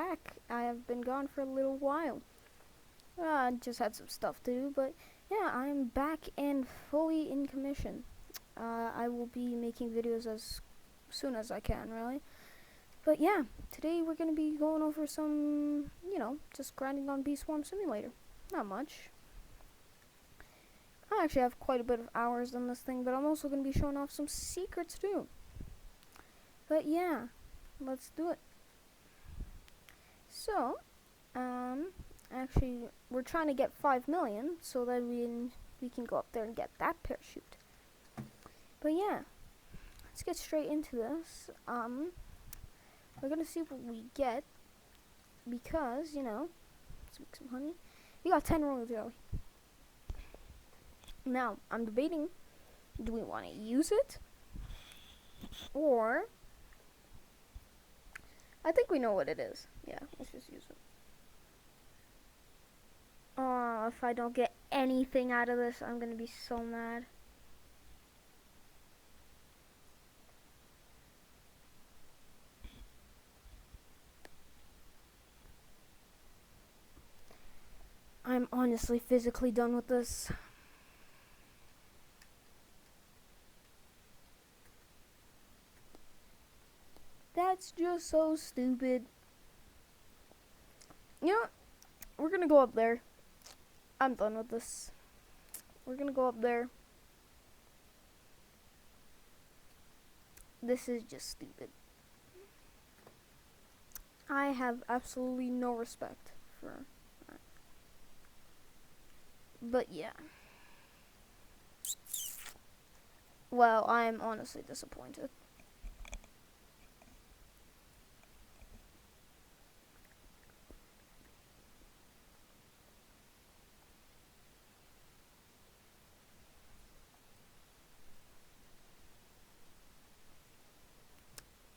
back. I have been gone for a little while. I just had some stuff to do, but yeah, I'm back and fully in commission. I will be making videos as soon as I can, really. But yeah, today we're going to be going over some, just grinding on Bee Swarm Simulator. Not much. I actually have quite a bit of hours on this thing, but I'm also going to be showing off some secrets too. But yeah, let's do it. So, actually, we're trying to get 5 million so that we can go up there and get that parachute. But yeah, let's get straight into this. We're gonna see what we get because, let's make some honey. We got 10 royal jelly. Now, I'm debating, do we want to use it? Or, I think we know what it is. Yeah, let's just use it. Oh, if I don't get anything out of this, I'm gonna be so mad. I'm honestly physically done with this. That's just so stupid. You know what? We're gonna go up there. I'm done with this. We're gonna go up there. This is just stupid. I have absolutely no respect for that. But yeah. Well, I'm honestly disappointed.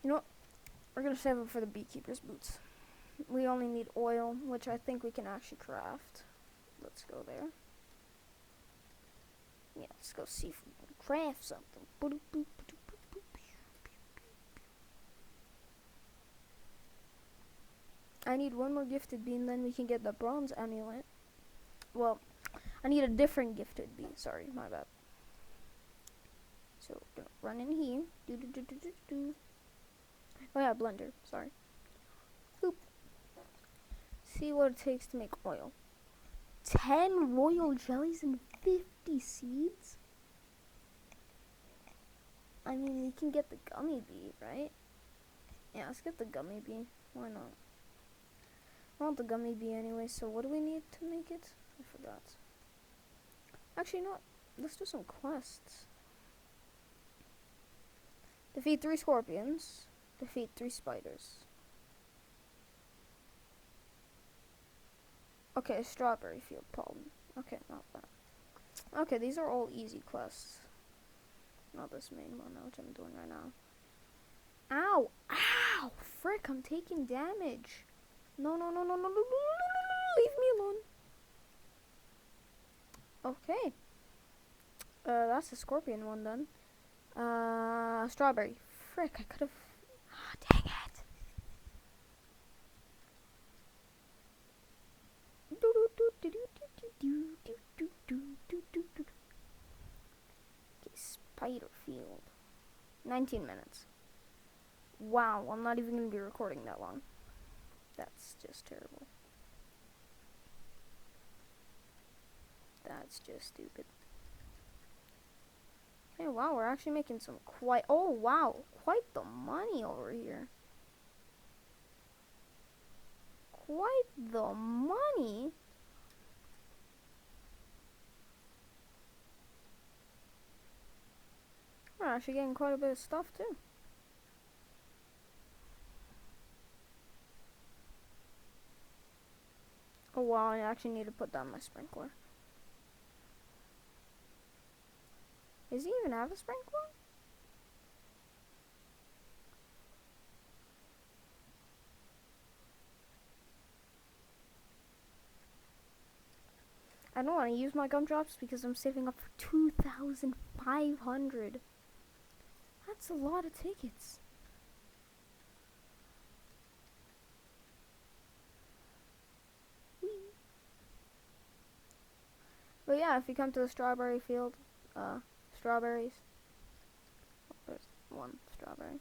You know what? We're gonna save it for the beekeeper's boots. We only need oil, which I think we can actually craft. Let's go there. Yeah, let's go see if we can craft something. I need one more gifted bean, then we can get the bronze amulet. Well, I need a different gifted bean. Sorry, my bad. So we're gonna run in here. Oh yeah, blender. Sorry. Boop. See what it takes to make oil. 10 royal jellies and 50 seeds? I mean, we can get the gummy bee, right? Yeah, let's get the gummy bee. Why not? I want the gummy bee anyway, so what do we need to make it? I forgot. Actually, no. Let's do some quests. Defeat 3 scorpions. Defeat 3 spiders. Okay, strawberry field pollen. Okay, not that. Okay, these are all easy quests. Not this main one, which I'm doing right now. Ow! Ow! Frick, I'm taking damage. No, no, no, no, no, no, no, leave me alone. Okay. That's the scorpion one done. Strawberry. Frick, I could have... Ah, dang it. Okay, spider field. 19 minutes. Wow, I'm not even going to be recording that long. That's just terrible. That's just stupid. Hey, wow, we're actually making some quite... Oh, wow, quite the money over here. Quite the money? We're actually getting quite a bit of stuff, too. Oh, wow, I actually need to put down my sprinkler. Does he even have a sprinkler? I don't want to use my gumdrops because I'm saving up for 2,500. That's a lot of tickets. But yeah, if you come to the strawberry field, strawberries. There's one strawberry.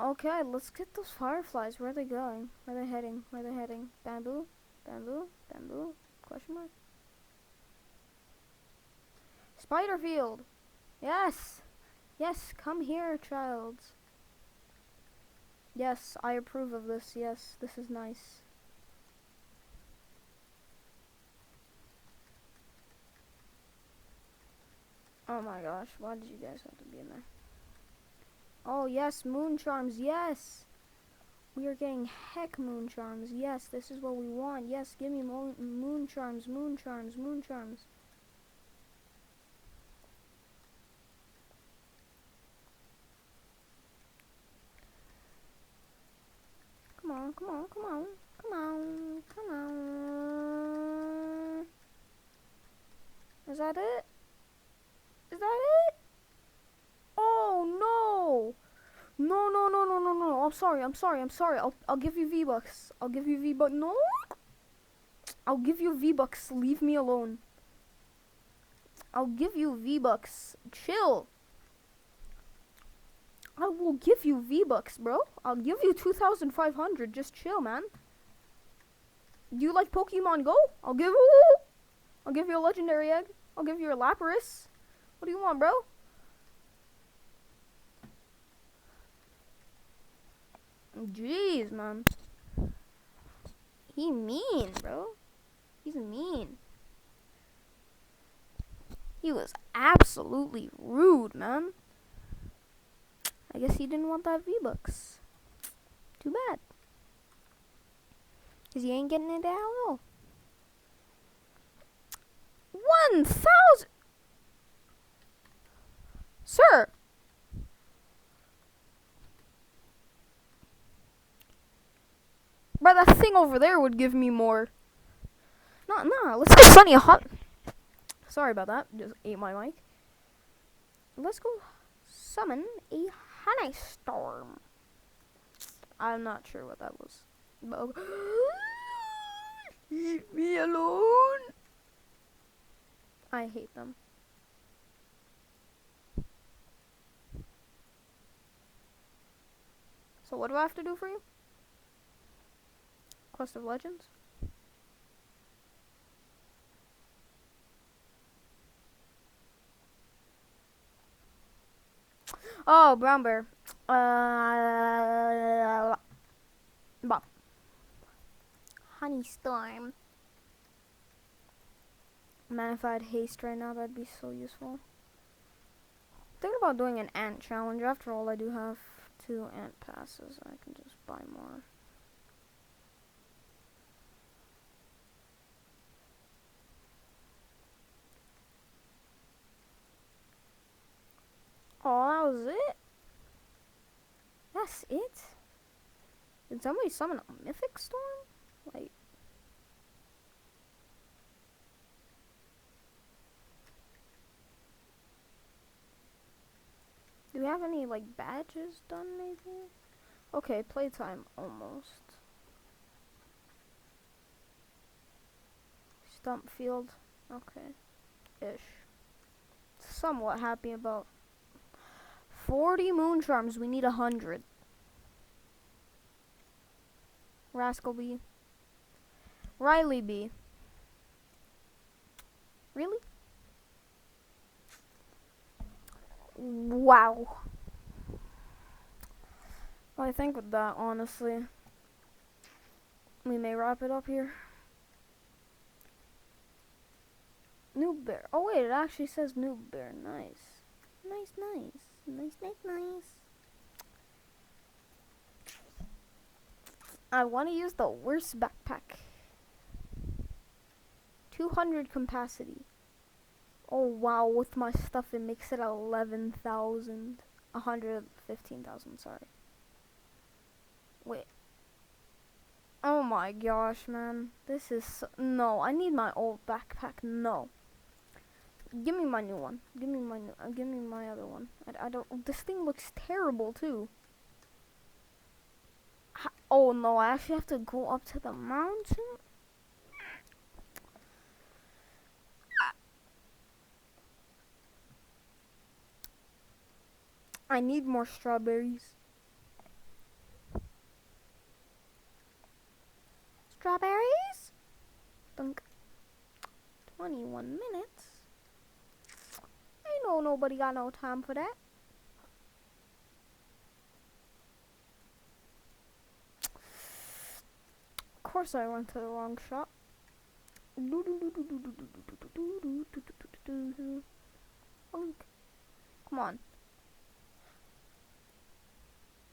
Okay, let's get those fireflies. Where are they going? Where are they heading? Where are they heading? Bamboo? Bamboo? Bamboo? Question mark? Spider field! Yes! Yes, come here, childs. Yes, I approve of this. Yes, this is nice. Oh my gosh, why did you guys have to be in there? Oh yes, moon charms, yes! We are getting heck moon charms. Yes, this is what we want. Yes, give me moon charms, moon charms, moon charms. Come on, come on, come on, come on, come on. Is that it? Is that it? Oh no! No, no, no, no, no, no. I'm sorry, I'm sorry, I'm sorry. I'll give you V-Bucks. I'll give you V-Bucks. No! I'll give you V-Bucks. Leave me alone. I'll give you V-Bucks. Chill. I will give you V-Bucks, bro. I'll give you 2,500. Just chill, man. Do you like Pokemon Go? I'll give you a legendary egg. I'll give you a Lapras. What do you want, bro? Jeez, man. He mean, bro. He's mean. He was absolutely rude, man. I guess he didn't want that V-Bucks. Too bad. Because he ain't getting it at all. 1,000! Sir! Bro, that thing over there would give me more. Nah, let's go Sunny a hot. Sorry about that, just ate my mic. Let's go summon a honey storm. I'm not sure what that was. But leave me alone. I hate them. So what do I have to do for you? Quest of Legends? Oh, brown bear. Bob. Honey storm. Man, if I had haste right now, that'd be so useful. Thinking about doing an ant challenge. After all, I do have 2 ant passes. I can just buy more. Oh, that was it? That's it? Did somebody summon a mythic storm? Like... Do we have any, like, badges done, maybe? Okay, playtime, almost. Stump field, okay. Ish. Somewhat happy about 40 moon charms, we need 100. Rascal B. Riley B. Really? Wow. Well, I think with that, honestly, we may wrap it up here. Noob Bear. Oh wait, it actually says Noob Bear. Nice. Nice, nice. Nice, nice, nice. I want to use the worst backpack. 200 capacity. Oh wow, with my stuff it makes it 11,000. 115,000, sorry. Wait. Oh my gosh, man. This is so no, I need my old backpack. No. Give me my new one. Give me my other one. I don't. This thing looks terrible too. Oh no, I actually have to go up to the mountain. I need more strawberries. Strawberries? Dunk. 21 minutes? Ain't nobody got no time for that. Of course I went to the wrong shop. Come on.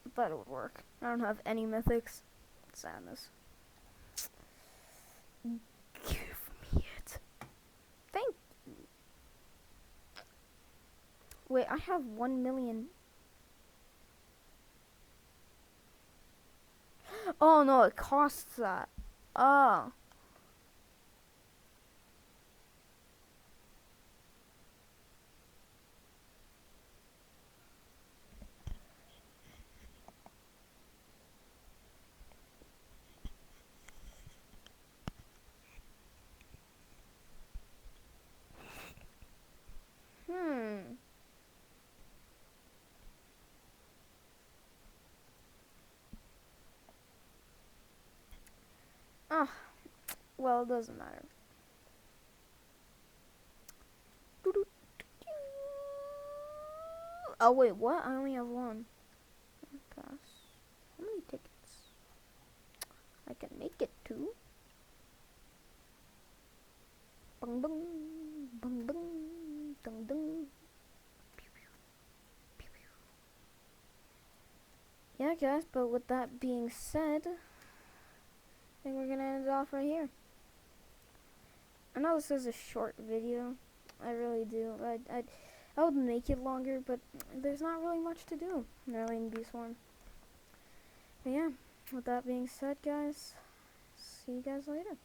I thought it would work. I don't have any mythics. Sadness. Give me it. Thank you. Wait, I have 1 million. Oh no, it costs that. Oh. Hmm. Ah, well, it doesn't matter. Oh wait, what? I only have one. Pass. How many tickets? I can make it two. Bung bung, bung bung, dung dung. Yeah, guys, but with that being said, I think we're gonna end it off right here. I know this is a short video. I really do. I would make it longer, but there's not really much to do really in Beastborn. But yeah, with that being said, guys, see you guys later.